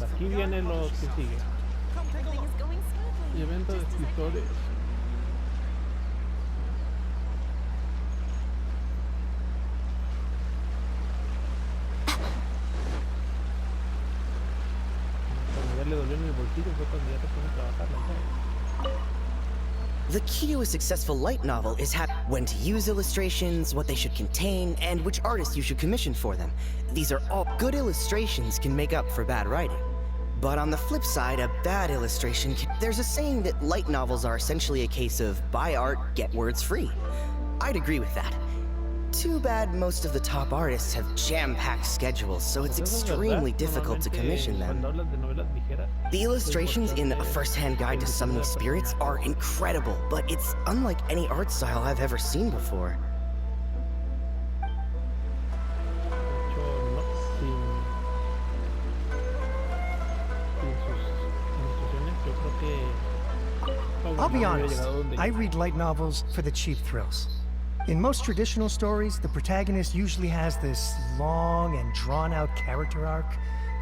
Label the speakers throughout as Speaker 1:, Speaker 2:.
Speaker 1: Aquí vienen los que siguen. Y evento de escritores. Cuando ya le dolió en el bolsillo fue cuando ya te pone a trabajar la llave.
Speaker 2: The key to a successful light novel is when to use illustrations, what they should contain, and which artist you should commission for them. These are all good illustrations can make up for bad writing. But on the flip side, a bad illustration there's a saying that light novels are essentially a case of buy art, get words free. I'd agree with that. Too bad most of the top artists have jam-packed schedules, so it's extremely difficult to commission them. The illustrations in A First-Hand Guide to Summoning Spirits are incredible, but it's unlike any art style I've ever seen before.
Speaker 3: I'll be honest, I read light novels for the cheap thrills. In most traditional stories, the protagonist usually has this long and drawn-out character arc,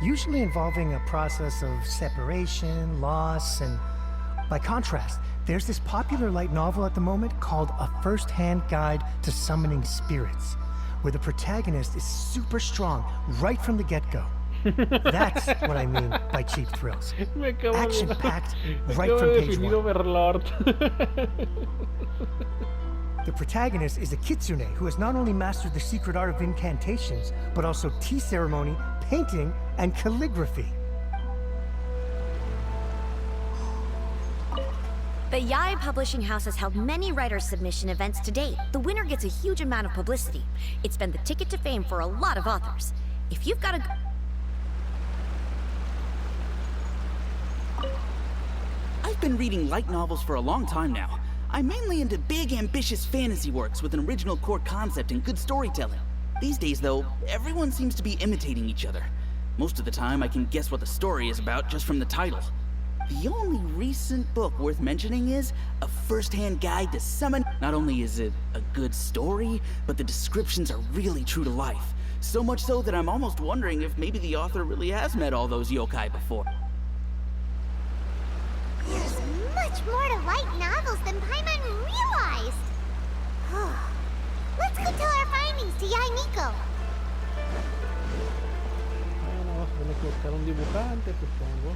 Speaker 3: usually involving a process of separation, loss, and by contrast, there's this popular light novel at the moment called A First-Hand Guide to Summoning Spirits, where the protagonist is super strong right from the get-go. That's what I mean by cheap thrills. Action-packed right from page one. The protagonist is a kitsune who has not only mastered the secret art of incantations, but also tea ceremony, painting, and calligraphy.
Speaker 4: The Yai Publishing House has held many writer submission events to date. The winner gets a huge amount of publicity. It's been the ticket to fame for a lot of authors. If you've got a...
Speaker 5: I've been reading light novels for a long time now. I'm mainly into big, ambitious fantasy works with an original core concept and good storytelling. These days, though, everyone seems to be imitating each other. Most of the time, I can guess what the story is about just from the title. The only recent book worth mentioning is A First-Hand Guide to Summon. Not only is it a good story, but the descriptions are really true to life. So much so that I'm almost wondering if maybe the author really has met all those yokai before.
Speaker 6: There's much more to light novels than Paimon realized. Let's go tell our findings to Yai Miko.
Speaker 1: Bueno, vamos a tener que buscar un dibujante, supongo.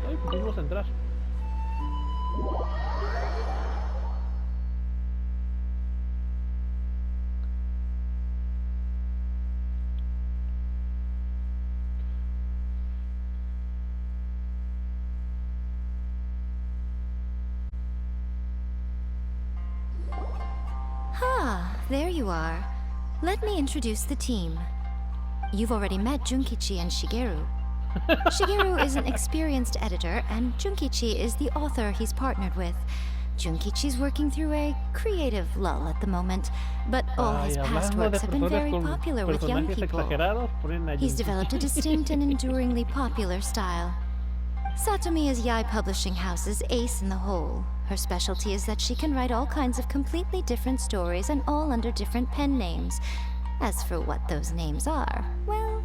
Speaker 1: Ay, pudimos entrar.
Speaker 7: There you are. Let me introduce the team. You've already met Junkichi and Shigeru. Shigeru is an experienced editor, and Junkichi is the author he's partnered with. Junkichi's working through a creative lull at the moment, but all his past works have been very popular with young people. He's developed a distinct and enduringly popular style. Satomi is Yai Publishing House's ace in the hole. Her specialty is that she can write all kinds of completely different stories and all under different pen names. As for what those names are, well,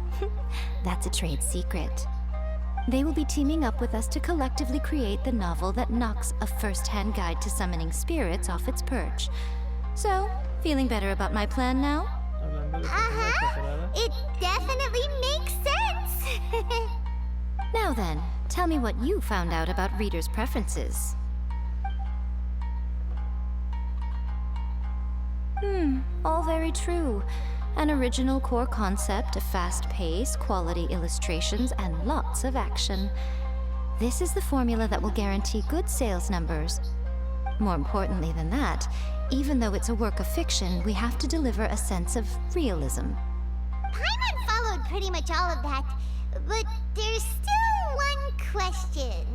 Speaker 7: that's a trade secret. They will be teaming up with us to collectively create the novel that knocks A First-Hand Guide to Summoning Spirits off its perch. So, feeling better about my plan now?
Speaker 6: It definitely makes sense.
Speaker 7: Now then, tell me what you found out about readers' preferences. All very true. An original core concept, a fast pace, quality illustrations, and lots of action. This is the formula that will guarantee good sales numbers. More importantly than that, even though it's a work of fiction, we have to deliver a sense of realism.
Speaker 6: Paimon followed pretty much all of that, but there's still one question.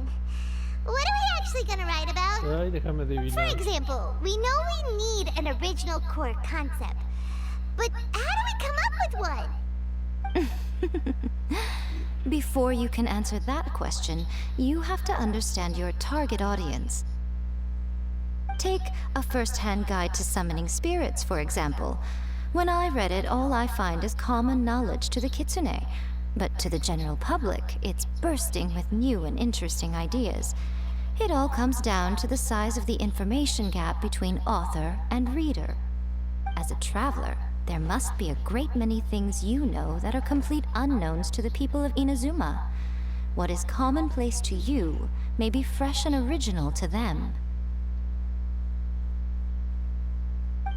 Speaker 6: What are we actually gonna write about?
Speaker 1: Ay, déjame adivinar.
Speaker 6: For example, we know we need an original core concept, but how do we come up with one?
Speaker 7: Before you can answer that question, you have to understand your target audience. Take a first-hand guide to summoning spirits, for example. When I read it, all I find is common knowledge to the kitsune. But to the general public, it's bursting with new and interesting ideas. It all comes down to the size of the information gap between author and reader. As a traveler, there must be a great many things you know that are complete unknowns to the people of Inazuma. What is commonplace to you may be fresh and original to them.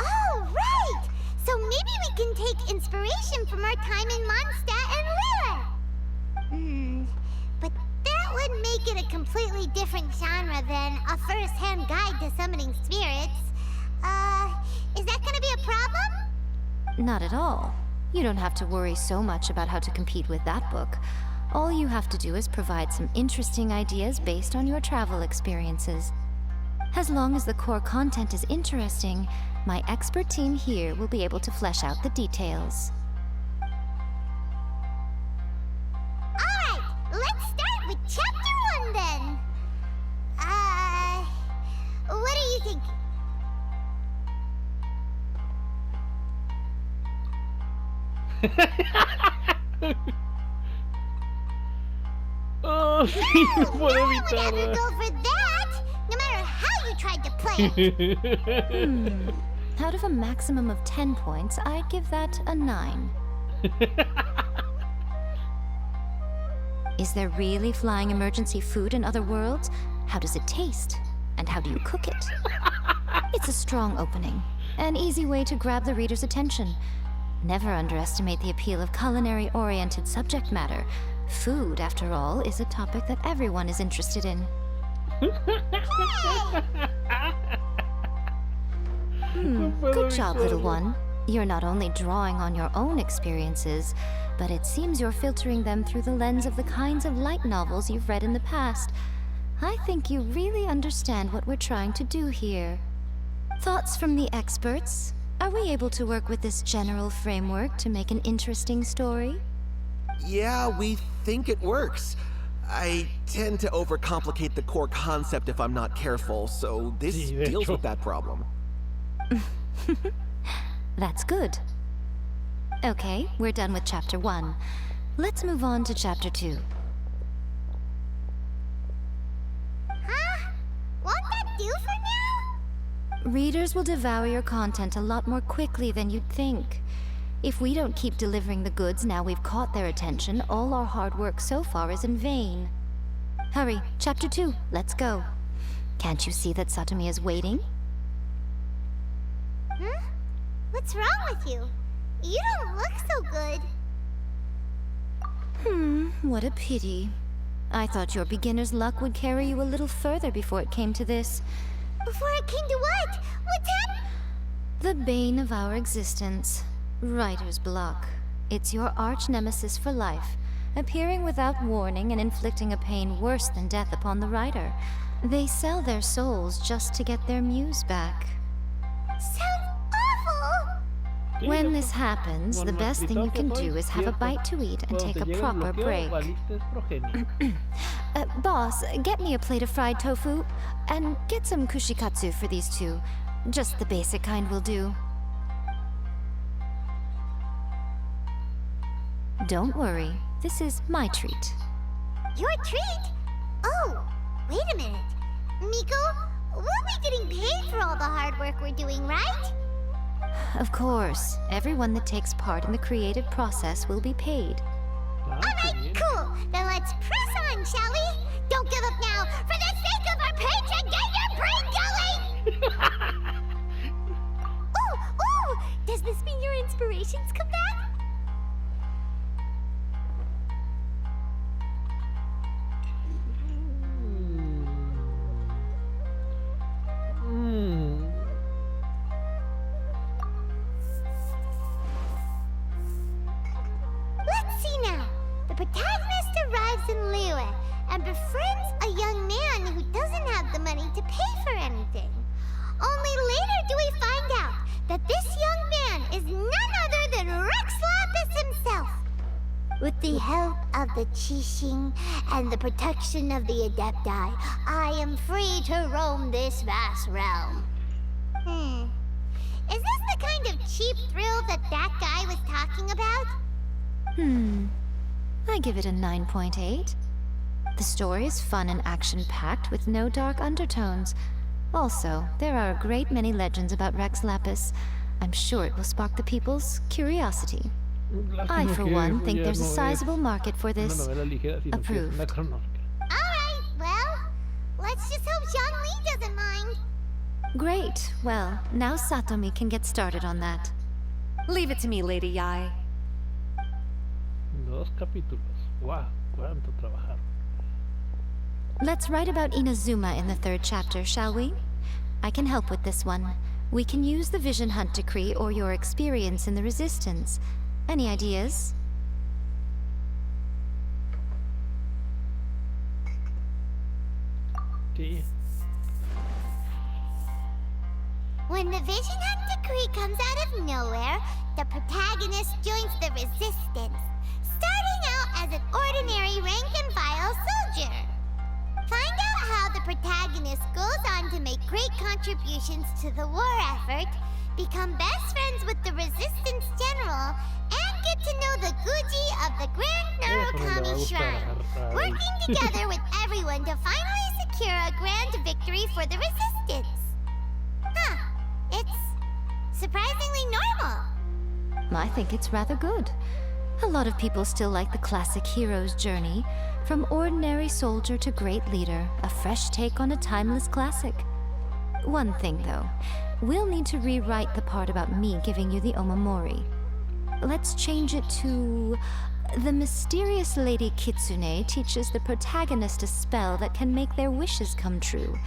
Speaker 6: Oh, right! So maybe we can take inspiration from our time in Mondstadt and Liyue. But that would make it a completely different genre than a first-hand guide to summoning spirits. Is that gonna be a problem?
Speaker 7: Not at all. You don't have to worry so much about how to compete with that book. All you have to do is provide some interesting ideas based on your travel experiences. As long as the core content is interesting, my expert team here will be able to flesh out the details.
Speaker 6: Alright, let's start with Chapter 1 then. What do you think?
Speaker 1: Oh, sí, no puedo
Speaker 6: No one would ever
Speaker 1: evitarla.
Speaker 6: go for that, no matter how you tried to play it.
Speaker 7: Out of a maximum of 10 points, I'd give that a 9. Is there really flying emergency food in other worlds? How does it taste? And how do you cook it? It's a strong opening, an easy way to grab the reader's attention. Never underestimate the appeal of culinary-oriented subject matter. Food, after all, is a topic that everyone is interested in. Good job, little one. You're not only drawing on your own experiences, but it seems you're filtering them through the lens of the kinds of light novels you've read in the past. I think you really understand what we're trying to do here. Thoughts from the experts? Are we able to work with this general framework to make an interesting story?
Speaker 8: Yeah, we think it works. I tend to overcomplicate the core concept if I'm not careful, so this
Speaker 1: Sí, de
Speaker 8: deals
Speaker 1: hecho.
Speaker 8: with that problem.
Speaker 7: That's good. Okay, we're done with Chapter 1. Let's move on to Chapter 2.
Speaker 6: Huh? Won't that do for now?
Speaker 7: Readers will devour your content a lot more quickly than you'd think. If we don't keep delivering the goods now we've caught their attention, all our hard work so far is in vain. Hurry, Chapter 2, let's go. Can't you see that Satomi is waiting?
Speaker 6: Huh? What's wrong with you? You don't look so good.
Speaker 7: What a pity. I thought your beginner's luck would carry you a little further before it came to this.
Speaker 6: Before it came to what? What's happened?
Speaker 7: The bane of our existence. Writer's block. It's your arch-nemesis for life, appearing without warning and inflicting a pain worse than death upon the writer. They sell their souls just to get their muse back.
Speaker 6: Sounds awful.
Speaker 7: When this happens, the best thing you can do is have a bite to eat and take a proper break. Boss, get me a plate of fried tofu, and get some kushikatsu for these two. Just the basic kind will do. Don't worry, this is my treat.
Speaker 6: Your treat? Oh, wait a minute. Miko, we'll be getting paid for all the hard work we're doing, right?
Speaker 7: Of course, everyone that takes part in the creative process will be paid.
Speaker 6: Alright, cool. Then let's press on, shall we? Don't give up now. For the sake of our paycheck, get your brain going! Ooh! Does this mean your inspirations come back? Let's see now. The protagonist arrives in Liyue and befriends a young man who doesn't have the money to pay for anything. Only later do we find out that this young man is none other than Rex Lapis himself.
Speaker 7: With
Speaker 6: the help of the Qixing and the protection of the Adepti, I am free to roam this vast realm. Is this the kind of cheap thrill that guy was talking about?
Speaker 7: I give it a 9.8. The story is fun and action-packed with no dark undertones. Also, there are a great many legends about Rex Lapis. I'm sure it will spark the people's curiosity. I, for one, think there's a sizable market for this. Approved.
Speaker 6: Alright, well, let's just hope Jean Lee doesn't mind.
Speaker 7: Great. Well, now Satomi can get started on that.
Speaker 9: Leave it to me, Lady Yae.
Speaker 1: 2 capítulos. Wow, cuánto trabajar.
Speaker 7: Let's write about Inazuma in the 3rd chapter, shall we? I can help with this one. We can use the Vision Hunt Decree or your experience in the Resistance. Any ideas?
Speaker 1: Sí.
Speaker 6: When the Vision Hunt Decree comes out of nowhere, the protagonist joins the Resistance, starting out as an ordinary rank-and-file soldier. Find out how the protagonist goes on to make great contributions to the war effort, become best friends with the Resistance General, and get to know the Guji of the Grand Narukami Shrine, working together with everyone to finally secure a grand victory for the Resistance. Huh. It's surprisingly normal.
Speaker 7: I think it's rather good. A lot of people still like the classic hero's journey, from ordinary soldier to great leader, a fresh take on a timeless classic. One thing, though, we'll need to rewrite the part about me giving you the Omamori. Let's change it to... The mysterious Lady Kitsune teaches the protagonist a spell that can make their wishes come true.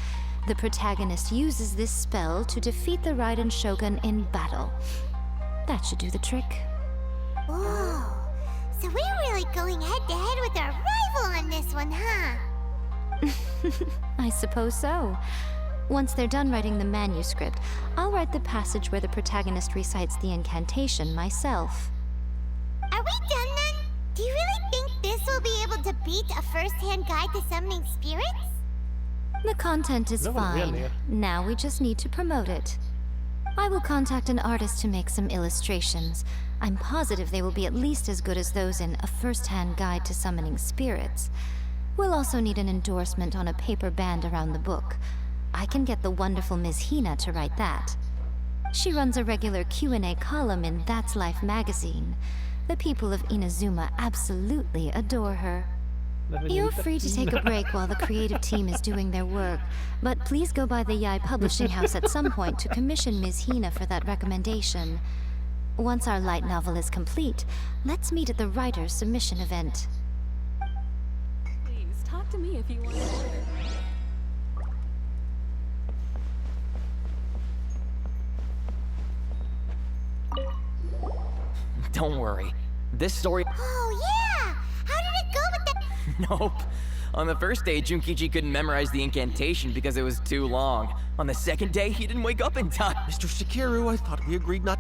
Speaker 7: The protagonist uses this spell to defeat the Raiden Shogun in battle. That should do the trick.
Speaker 6: Whoa. So we're really going head-to-head with our rival on this one, huh?
Speaker 7: I suppose so. Once they're done writing the manuscript, I'll write the passage where the protagonist recites the incantation myself.
Speaker 6: Are we done then? Do you really think this will be able to beat a first-hand guide to summoning spirits?
Speaker 7: The content is fine. Now we just need to promote it. I will contact an artist to make some illustrations. I'm positive they will be at least as good as those in A First-Hand Guide to Summoning Spirits. We'll also need an endorsement on a paper band around the book. I can get the wonderful Ms. Hina to write that. She runs a regular Q&A column in That's Life magazine. The people of Inazuma absolutely adore her. You're free to take a break while the creative team is doing their work, but please go by the Yae Publishing House at some point to commission Ms. Hina for that recommendation. Once our light novel is complete, let's meet at the writer's submission event.
Speaker 9: Please, talk to me if you want to.
Speaker 10: Don't worry. This story...
Speaker 6: Oh, yeah! How did it go with the...
Speaker 10: Nope. On the first day, Junkichi couldn't memorize the incantation because it was too long. On the second day, he didn't wake up in time.
Speaker 8: Mr. Shigeru, I thought we agreed not...